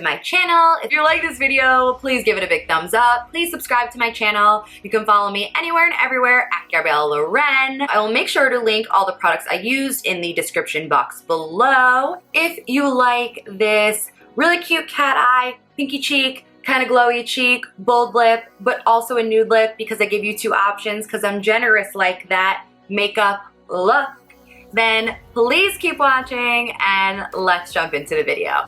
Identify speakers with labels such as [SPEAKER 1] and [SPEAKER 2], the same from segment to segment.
[SPEAKER 1] my channel. If you like this video, please give it a big thumbs up. Please subscribe to my channel. You can follow me anywhere and everywhere at Gabrielle Loren. I will make sure to link all the products I used in the description box below. If you like this really cute cat eye, pinky cheek, kind of glowy cheek, bold lip, but also a nude lip because I give you two options because I'm generous like that makeup look, then please keep watching and let's jump into the video.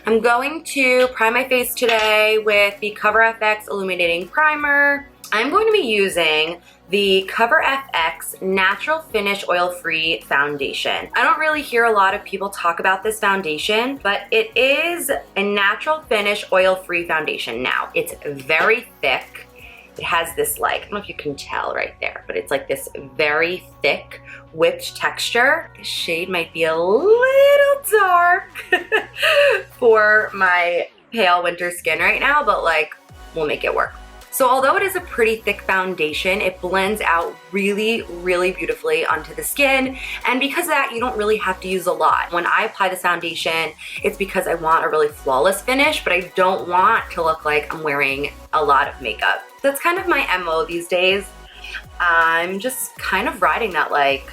[SPEAKER 1] I'm going to prime my face today with the Cover FX Illuminating Primer. I'm going to be using the Cover FX Natural Finish Oil-Free Foundation. I don't really hear a lot of people talk about this foundation, but it is a natural finish oil-free foundation. Now, it's very thick. It has this like, I don't know if you can tell right there, but it's like this very thick whipped texture. The shade might be a little dark for my pale winter skin right now, but like, we'll make it work. So although it is a pretty thick foundation, it blends out really, really beautifully onto the skin. And because of that, you don't really have to use a lot. When I apply this foundation, it's because I want a really flawless finish, but I don't want to look like I'm wearing a lot of makeup. That's kind of my MO these days. I'm just kind of riding that like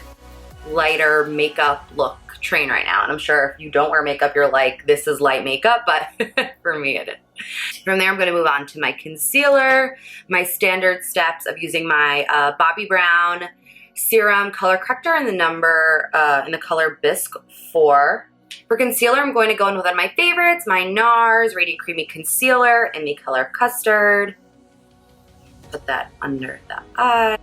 [SPEAKER 1] lighter makeup look train right now. And I'm sure if you don't wear makeup, you're like, this is light makeup, but for me it is. From there, I'm going to move on to my concealer, my standard steps of using my Bobbi Brown Serum Color Corrector in the color Bisque 4. For concealer, I'm going to go in with one of my favorites, my NARS Radiant Creamy Concealer in the color Custard. Put that under the eye.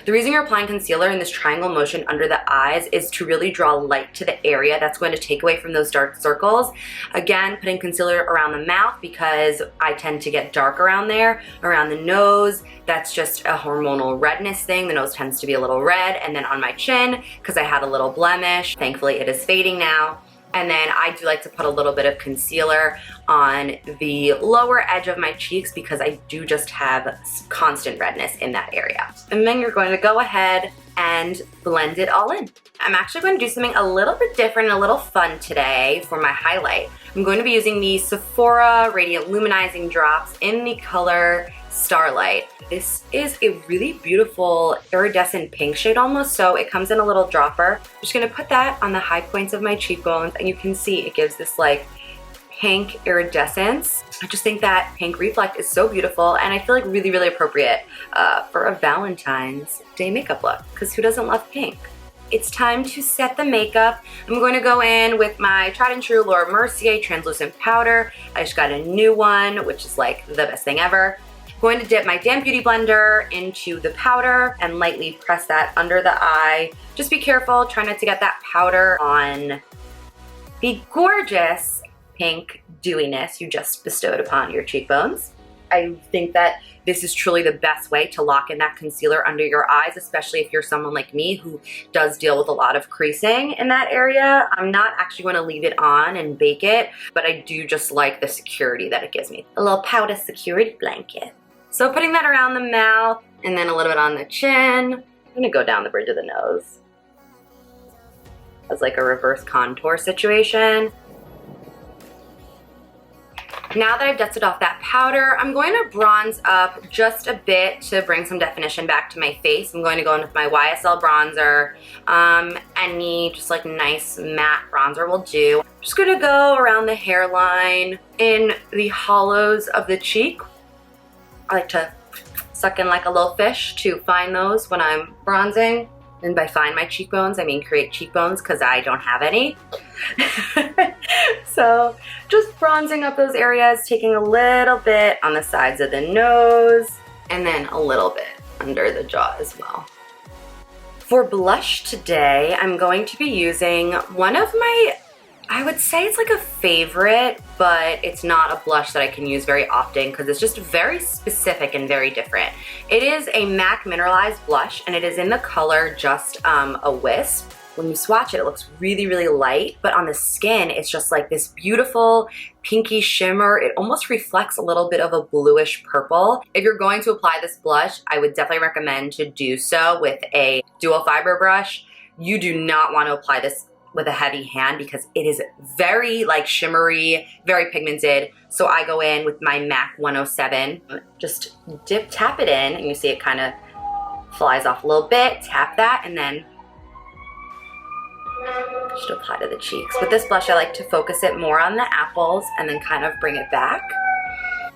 [SPEAKER 1] The reason you're applying concealer in this triangle motion under the eyes is to really draw light to the area. That's going to take away from those dark circles. Again, putting concealer around the mouth because I tend to get dark around there. Around the nose, that's just a hormonal redness thing. The nose tends to be a little red. And then on my chin, because I had a little blemish, thankfully it is fading now. And then I do like to put a little bit of concealer on the lower edge of my cheeks because I do just have constant redness in that area. And then you're going to go ahead and blend it all in. I'm actually going to do something a little bit different and a little fun today for my highlight. I'm going to be using the Sephora Radiant Luminizing Drops in the color Starlight. This is a really beautiful iridescent pink shade almost, so it comes in a little dropper. I'm just gonna put that on the high points of my cheekbones, and you can see it gives this like pink iridescence. I just think that pink reflect is so beautiful, and I feel like really, really appropriate for a Valentine's Day makeup look, because who doesn't love pink? It's time to set the makeup. I'm going to go in with my tried and true Laura Mercier translucent powder. I just got a new one, which is like the best thing ever. Going to dip my damp beauty blender into the powder and lightly press that under the eye. Just be careful, try not to get that powder on the gorgeous pink dewiness you just bestowed upon your cheekbones. I think that this is truly the best way to lock in that concealer under your eyes, especially if you're someone like me who does deal with a lot of creasing in that area. I'm not actually going to leave it on and bake it, but I do just like the security that it gives me. A little powder security blanket. So putting that around the mouth and then a little bit on the chin. I'm gonna go down the bridge of the nose as like a reverse contour situation. Now that I've dusted off that powder, I'm going to bronze up just a bit to bring some definition back to my face. I'm going to go in with my YSL bronzer. Any just like nice matte bronzer will do. I'm just gonna go around the hairline in the hollows of the cheek. I like to suck in like a little fish to find those when I'm bronzing. And by find my cheekbones, I mean create cheekbones because I don't have any. So just bronzing up those areas, taking a little bit on the sides of the nose, and then a little bit under the jaw as well. For blush today, I'm going to be using one of my, I would say it's like a favorite, but it's not a blush that I can use very often because it's just very specific and very different. It is a MAC Mineralized blush, and it is in the color Just a Wisp. When you swatch it, it looks really, really light, but on the skin, it's just like this beautiful pinky shimmer. It almost reflects a little bit of a bluish purple. If you're going to apply this blush, I would definitely recommend to do so with a dual fiber brush. You do not want to apply this with a heavy hand because it is very like shimmery, very pigmented. So I go in with my MAC 107, just tap it in, and you see it kind of flies off a little bit, tap that, and then just apply to the cheeks. With this blush, I like to focus it more on the apples and then kind of bring it back.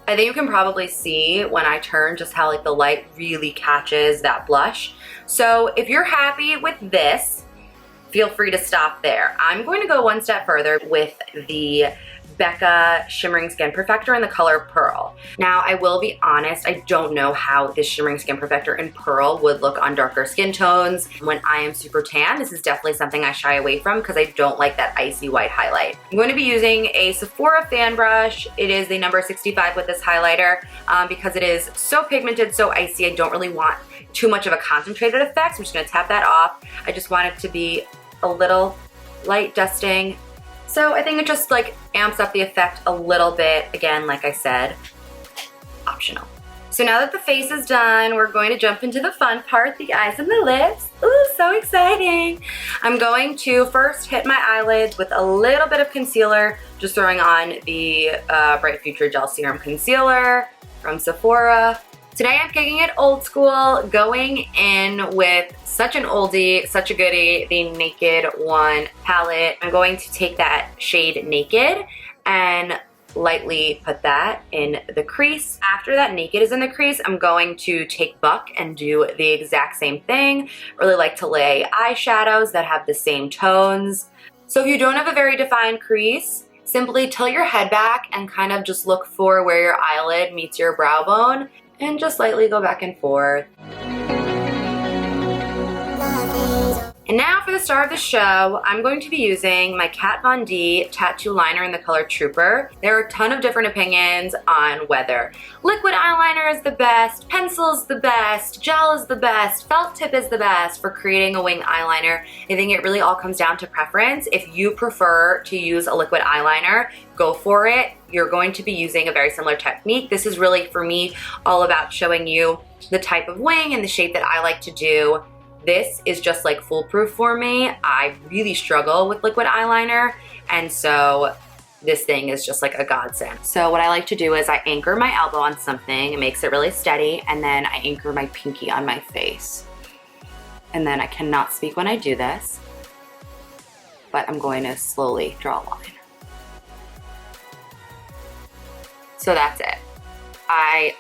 [SPEAKER 1] I think you can probably see when I turn just how like the light really catches that blush. So if you're happy with this, feel free to stop there. I'm going to go one step further with the Becca Shimmering Skin Perfector in the color Pearl. Now, I will be honest, I don't know how this Shimmering Skin Perfector in Pearl would look on darker skin tones. When I am super tan, this is definitely something I shy away from because I don't like that icy white highlight. I'm going to be using a Sephora fan brush. It is the number 65 with this highlighter because it is so pigmented, so icy. I don't really want too much of a concentrated effect, so I'm just going to tap that off. I just want it to be a little light dusting. So I think it just like amps up the effect a little bit. Again, like I said, optional. So now that the face is done, we're going to jump into the fun part, the eyes and the lips. Ooh, so exciting. I'm going to first hit my eyelids with a little bit of concealer, just throwing on the Bright Future Gel Serum Concealer from Sephora. Today I'm kicking it old school, going in with such an oldie, such a goodie, the Naked One palette. I'm going to take that shade Naked and lightly put that in the crease. After that Naked is in the crease, I'm going to take Buck and do the exact same thing. Really like to lay eyeshadows that have the same tones. So if you don't have a very defined crease, simply tilt your head back and kind of just look for where your eyelid meets your brow bone and just lightly go back and forth. And now for the star of the show, I'm going to be using my Kat Von D tattoo liner in the color Trooper. There are a ton of different opinions on whether liquid eyeliner is the best, pencil is the best, gel is the best, felt tip is the best for creating a wing eyeliner. I think it really all comes down to preference. If you prefer to use a liquid eyeliner, go for it. You're going to be using a very similar technique. This is really, for me, all about showing you the type of wing and the shape that I like to do. This is just like foolproof for me. I really struggle with liquid eyeliner, and so this thing is just like a godsend. So what I like to do is I anchor my elbow on something, it makes it really steady, and then I anchor my pinky on my face. And then I cannot speak when I do this, but I'm going to slowly draw a line. So that's it. My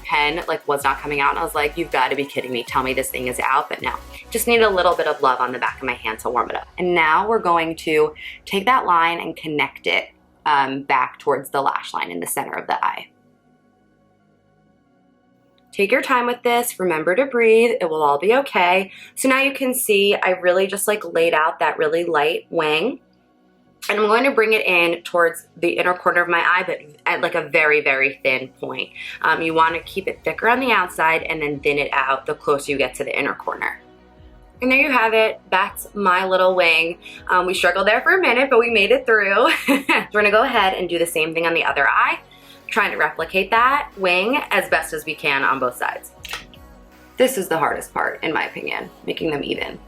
[SPEAKER 1] pen like was not coming out, and I was like, you've got to be kidding me. Tell me this thing is out. But no, just need a little bit of love on the back of my hand to warm it up. And now we're going to take that line and connect it back towards the lash line in the center of the eye. Take your time with this. Remember to breathe. It will all be okay. So now you can see I really just like laid out that really light wing. And I'm going to bring it in towards the inner corner of my eye, but at like a very, very thin point. You want to keep it thicker on the outside and then thin it out the closer you get to the inner corner. And there you have it. That's my little wing. We struggled there for a minute, but we made it through. We're going to go ahead and do the same thing on the other eye, trying to replicate that wing as best as we can on both sides. This is the hardest part, in my opinion, making them even.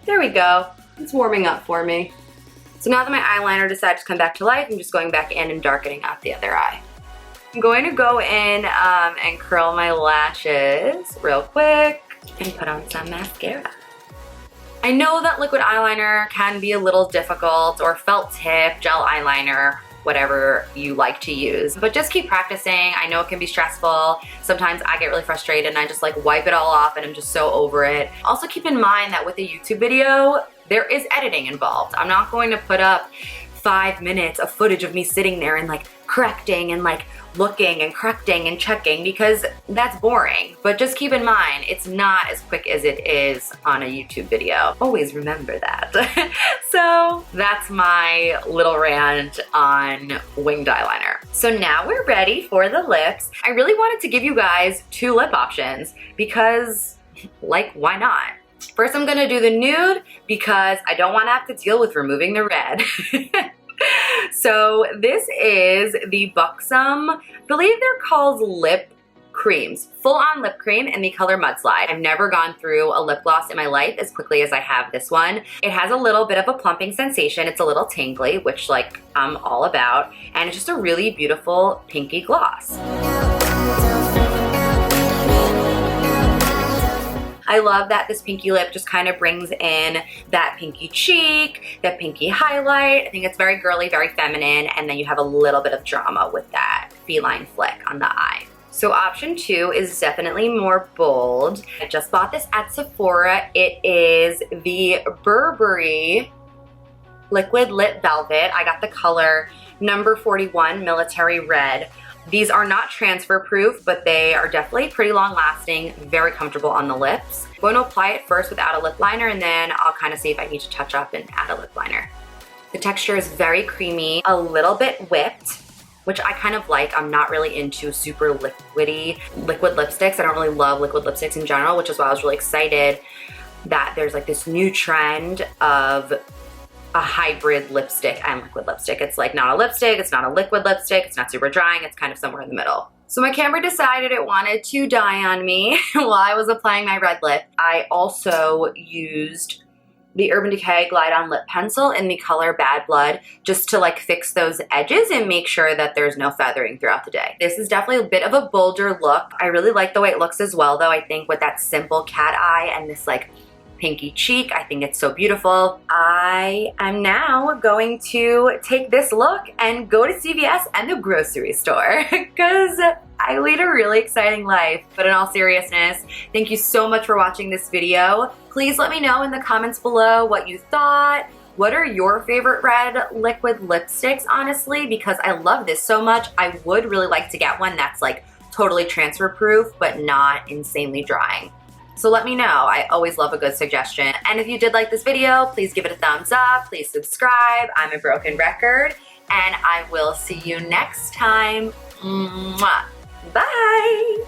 [SPEAKER 1] There we go. It's warming up for me. So now that my eyeliner decided to come back to life, I'm just going back in and darkening out the other eye. I'm going to go in and curl my lashes real quick and put on some mascara. I know that liquid eyeliner can be a little difficult, or felt tip, gel eyeliner, whatever you like to use, but just keep practicing. I know it can be stressful. Sometimes I get really frustrated and I just like wipe it all off and I'm just so over it. Also keep in mind that with a YouTube video, there is editing involved. I'm not going to put up 5 minutes of footage of me sitting there and like correcting and like looking and correcting and checking, because that's boring. But just keep in mind, it's not as quick as it is on a YouTube video. Always remember that. So that's my little rant on winged eyeliner. So now we're ready for the lips. I really wanted to give you guys 2 lip options because, like, why not? First, I'm gonna do the nude because I don't want to have to deal with removing the red. So this is the Buxom, I believe they're called lip creams, full-on lip cream in the color Mudslide. I've never gone through a lip gloss in my life as quickly as I have this one. It has a little bit of a plumping sensation. It's a little tingly, which like I'm all about, and it's just a really beautiful pinky gloss. I love that this pinky lip just kind of brings in that pinky cheek, that pinky highlight. I think it's very girly, very feminine, and then you have a little bit of drama with that feline flick on the eye. So option 2 is definitely more bold. I just bought this at Sephora. It is the Burberry Liquid Lip Velvet. I got the color number 41, Military Red. These are not transfer proof, but they are definitely pretty long lasting, very comfortable on the lips. I'm going to apply it first without a lip liner, and then I'll kind of see if I need to touch up and add a lip liner. The texture is very creamy, a little bit whipped, which I kind of like. I'm not really into super liquidy liquid lipsticks. I don't really love liquid lipsticks in general, which is why I was really excited that there's like this new trend of a hybrid lipstick and liquid lipstick. It's like not a lipstick, it's not a liquid lipstick, it's not super drying, it's kind of somewhere in the middle. So my camera decided it wanted to die on me while I was applying my red lip. I also used the Urban Decay Glide On Lip Pencil in the color Bad Blood just to like fix those edges and make sure that there's no feathering throughout the day. This is definitely a bit of a bolder look. I really like the way it looks as well though. I think with that simple cat eye and this like pinky cheek, I think it's so beautiful. I am now going to take this look and go to CVS and the grocery store because I lead a really exciting life. But in all seriousness, thank you so much for watching this video. Please let me know in the comments below what you thought. What are your favorite red liquid lipsticks, honestly? Because I love this so much. I would really like to get one that's like totally transfer proof, but not insanely drying. So let me know. I always love a good suggestion. And if you did like this video, please give it a thumbs up. Please subscribe. I'm a broken record. And I will see you next time. Mwah. Bye.